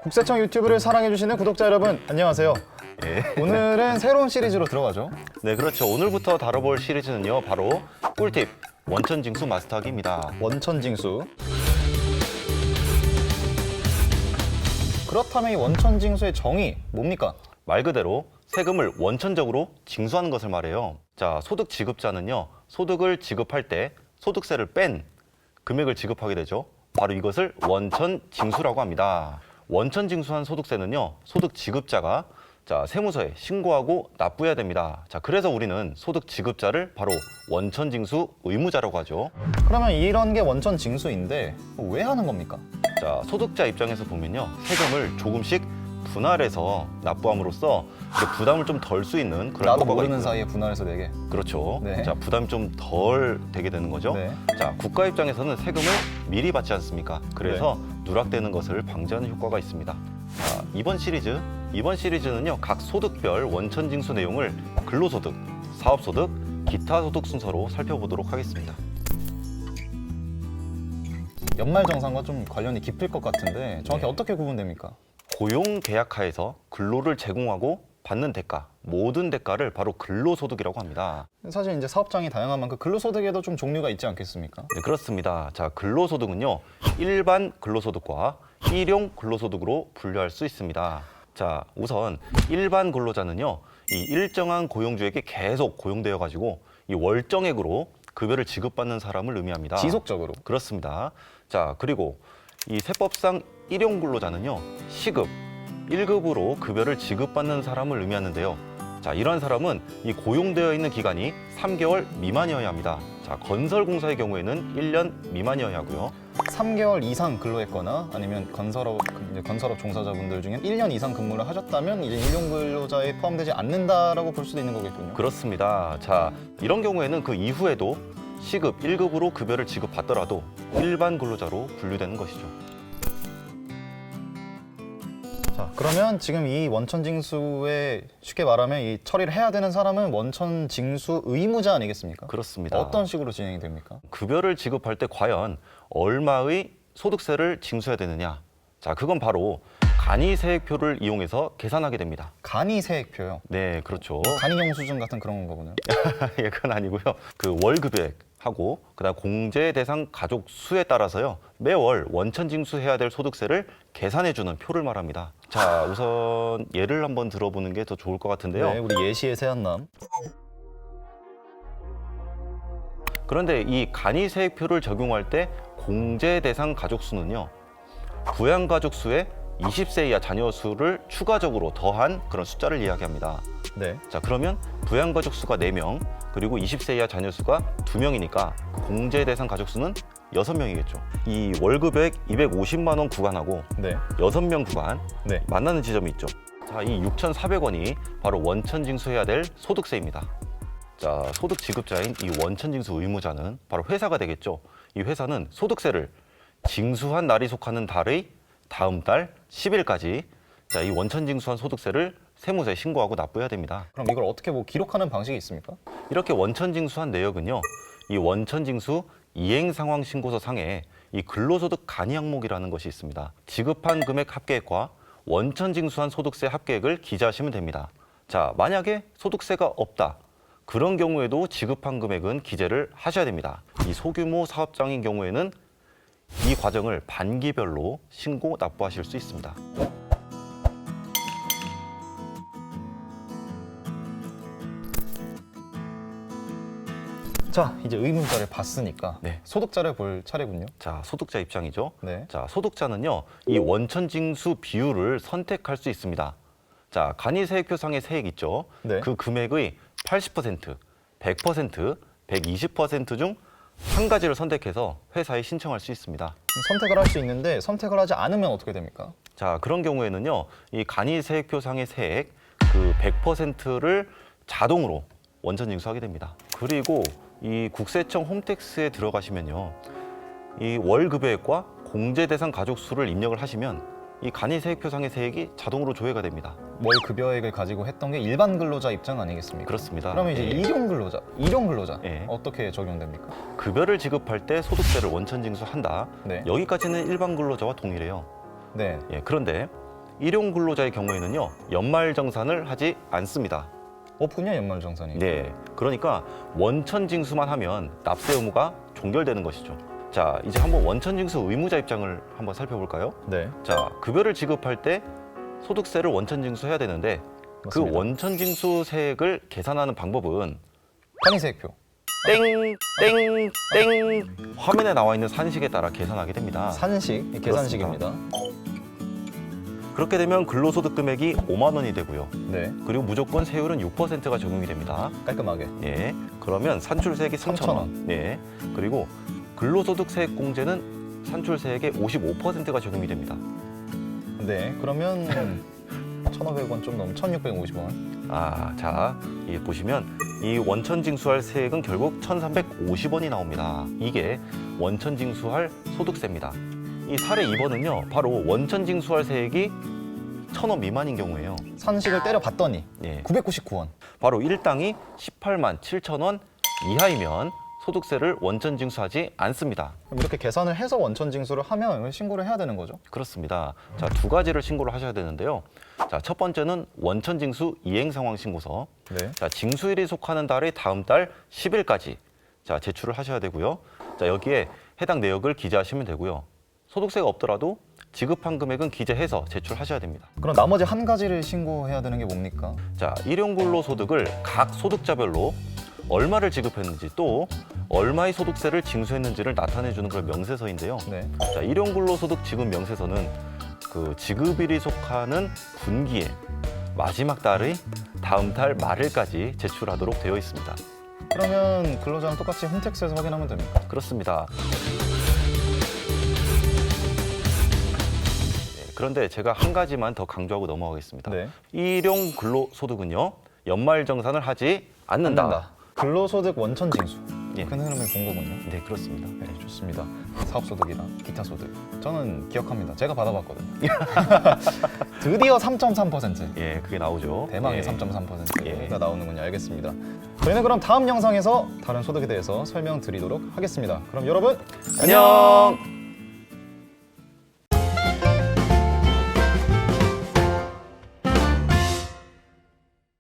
국세청 유튜브를 사랑해주시는 구독자 여러분, 안녕하세요. 오늘은 새로운 시리즈로 들어가죠. 네, 그렇죠. 오늘부터 다뤄볼 시리즈는요, 바로 꿀팁 원천징수 마스터하기입니다. 원천징수. 그렇다면 이 원천징수의 정의 뭡니까? 말 그대로 세금을 원천적으로 징수하는 것을 말해요. 자, 소득 지급자는요, 소득을 지급할 때 소득세를 뺀 금액을 지급하게 되죠. 바로 이것을 원천징수라고 합니다. 원천징수한 소득세는요, 소득 지급자가 세무서에 신고하고 납부해야 됩니다. 자, 그래서 우리는 소득 지급자를 바로 원천징수 의무자라고 하죠. 그러면 이런 게 원천징수인데 왜 하는 겁니까? 자, 소득자 입장에서 보면요, 세금을 조금씩 분할해서 납부함으로써 이제 부담을 좀 덜 수 있는 그런 나도 효과가 모르는 있고요. 사이에 분할해서 내게. 그렇죠. 네. 자, 부담이 좀 덜 되게 되는 거죠. 네. 자, 국가 입장에서는 세금을 미리 받지 않습니까? 그래서 누락되는 것을 방지하는 효과가 있습니다. 자, 이번 시리즈는요, 각 소득별 원천징수 내용을 근로소득, 사업소득, 기타 소득 순서로 살펴보도록 하겠습니다. 연말정산과 좀 관련이 깊을 것 같은데 정확히 네. 어떻게 구분됩니까? 고용 계약하에서 근로를 제공하고 받는 대가, 모든 대가를 바로 근로소득이라고 합니다. 사실 이제 사업장이 다양한 만큼 근로소득에도 좀 종류가 있지 않겠습니까? 네, 그렇습니다. 자, 근로소득은요, 일반 근로소득과 일용 근로소득으로 분류할 수 있습니다. 자, 우선 일반 근로자는요, 이 일정한 고용주에게 계속 고용되어 가지고 이 월정액으로 급여를 지급받는 사람을 의미합니다. 지속적으로. 그렇습니다. 자, 그리고 이 세법상 일용 근로자는요, 시급 1급으로 급여를 지급받는 사람을 의미하는데요. 자, 이런 사람은 이 고용되어 있는 기간이 3개월 미만이어야 합니다. 자, 건설공사의 경우에는 1년 미만이어야 하고요. 3개월 이상 근로했거나 아니면 건설업 종사자분들 중에 1년 이상 근무를 하셨다면 이제 일용 근로자에 포함되지 않는다라고 볼 수도 있는 거겠군요. 그렇습니다. 자, 이런 경우에는 그 이후에도 시급 1급으로 급여를 지급받더라도 일반 근로자로 분류되는 것이죠. 자, 그러면 지금 이 원천징수에 쉽게 말하면 이 처리를 해야 되는 사람은 원천징수 의무자 아니겠습니까? 그렇습니다. 어떤 식으로 진행이 됩니까? 급여를 지급할 때 과연 얼마의 소득세를 징수해야 되느냐? 자, 그건 바로 간이세액표를 이용해서 계산하게 됩니다. 간이세액표요. 네, 그렇죠. 간이영수증 같은 그런 거군요. 예, 그건 아니고요. 그 월급액하고 그다음 공제 대상 가족 수에 따라서요, 매월 원천징수해야 될 소득세를 계산해주는 표를 말합니다. 자, 우선 예를 한번 들어보는 게 더 좋을 것 같은데요. 네, 우리 예시의 새한남. 그런데 이 간이세액표를 적용할 때 공제 대상 가족 수는요, 부양 가족 수에 20세 이하 자녀 수를 추가적으로 더한 그런 숫자를 이야기합니다. 네. 자, 그러면 부양 가족 수가 4명, 그리고 20세 이하 자녀 수가 2명이니까 공제 대상 가족 수는 6명이겠죠. 이 월급액 250만 원 구간하고 네. 6명 구간 네. 만나는 지점이 있죠. 자, 이 6,400원이 바로 원천징수해야 될 소득세입니다. 자, 소득 지급자인 이 원천징수 의무자는 바로 회사가 되겠죠. 이 회사는 소득세를 징수한 날이 속하는 달의 다음 달 10일까지 자, 이 원천징수한 소득세를 세무서에 신고하고 납부해야 됩니다. 그럼 이걸 어떻게 기록하는 방식이 있습니까? 이렇게 원천징수한 내역은요, 이 원천징수 이행상황신고서 상에 이 근로소득 간이 항목이라는 것이 있습니다. 지급한 금액 합계액과 원천징수한 소득세 합계액을 기재하시면 됩니다. 자, 만약에 소득세가 없다, 그런 경우에도 지급한 금액은 기재를 하셔야 됩니다. 이 소규모 사업장인 경우에는 이 과정을 반기별로 신고 납부하실 수 있습니다. 자, 이제 의문자를 봤으니까 네. 소득자를 볼 차례군요. 자, 소득자 입장이죠. 네. 자, 소득자는요, 이 원천징수 비율을 선택할 수 있습니다. 자, 간이세액표상의 세액 있죠. 네. 그 금액의 80%, 100%, 120% 중 한 가지를 선택해서 회사에 신청할 수 있습니다. 선택을 할 수 있는데 선택을 하지 않으면 어떻게 됩니까? 자, 그런 경우에는요, 이 간이세액표상의 세액 그 100%를 자동으로 원천징수하게 됩니다. 그리고 이 국세청 홈택스에 들어가시면요, 이 월급액과 공제 대상 가족 수를 입력을 하시면 이 간이세액표상의 세액이 자동으로 조회가 됩니다. 월 급여액을 가지고 했던 게 일반 근로자 입장 아니겠습니까? 그렇습니다. 그러면 이제 예. 일용 근로자 예. 어떻게 적용됩니까? 급여를 지급할 때 소득세를 원천징수한다. 네. 여기까지는 일반 근로자와 동일해요. 네. 예, 그런데 일용 근로자의 경우에는요, 연말정산을 하지 않습니다. 없군요, 연말정산이. 네, 그러니까 원천징수만 하면 납세 의무가 종결되는 것이죠. 자, 이제 한번 원천징수 의무자 입장을 한번 살펴볼까요? 네. 자, 급여를 지급할 때 소득세를 원천징수해야 되는데 그 맞습니다. 원천징수세액을 계산하는 방법은 편의세액표. 땡 화면에 나와 있는 산식에 따라 계산하게 됩니다. 산식, 계산식입니다. 그렇게 되면 근로소득 금액이 5만 원이 되고요. 네. 그리고 무조건 세율은 6%가 적용이 됩니다. 깔끔하게. 예, 그러면 산출세액이 3,000원. 예, 그리고 근로소득세액 공제는 산출세액의 55%가 적용이 됩니다. 네. 그러면 1,500원 좀 넘 1,650원. 아, 자, 이 보시면 이 원천징수할 세액은 결국 1,350원이 나옵니다. 이게 원천징수할 소득세입니다. 이 사례 2번은요, 바로 원천징수할 세액이 1,000원 미만인 경우예요. 산식을 때려 봤더니 예, 999원. 바로 일당이 18만 7천 이하이면 소득세를 원천징수하지 않습니다. 그럼 이렇게 계산을 해서 원천징수를 하면 신고를 해야 되는 거죠? 그렇습니다. 자, 두 가지를 신고를 하셔야 되는데요. 자, 첫 번째는 원천징수 이행상황 신고서. 네. 자, 징수일이 속하는 달의 다음 달 10일까지 자, 제출을 하셔야 되고요. 자, 여기에 해당 내역을 기재하시면 되고요. 소득세가 없더라도 지급한 금액은 기재해서 제출하셔야 됩니다. 그럼 나머지 한 가지를 신고해야 되는 게 뭡니까? 자, 일용근로소득을 각 소득자별로 얼마를 지급했는지 또 얼마의 소득세를 징수했는지를 나타내주는 그런 명세서인데요. 네. 자, 일용근로소득 지급 명세서는 그 지급일이 속하는 분기의 마지막 달의 다음 달 말일까지 제출하도록 되어 있습니다. 그러면 근로자는 똑같이 홈택스에서 확인하면 됩니까? 그렇습니다. 네, 그런데 제가 한 가지만 더 강조하고 넘어가겠습니다. 네. 일용근로소득은요, 연말정산을 하지 않는다. 근로소득 원천징수. 예. 큰 흐름을 본 거군요. 네, 그렇습니다. 네, 좋습니다. 사업소득이나 기타 소득. 저는 기억합니다. 제가 받아봤거든요. 드디어 3.3%. 예, 그게 나오죠. 대망의 예. 3.3%가 예. 나오는군요. 알겠습니다. 저희는 그럼 다음 영상에서 다른 소득에 대해서 설명드리도록 하겠습니다. 그럼 여러분 안녕.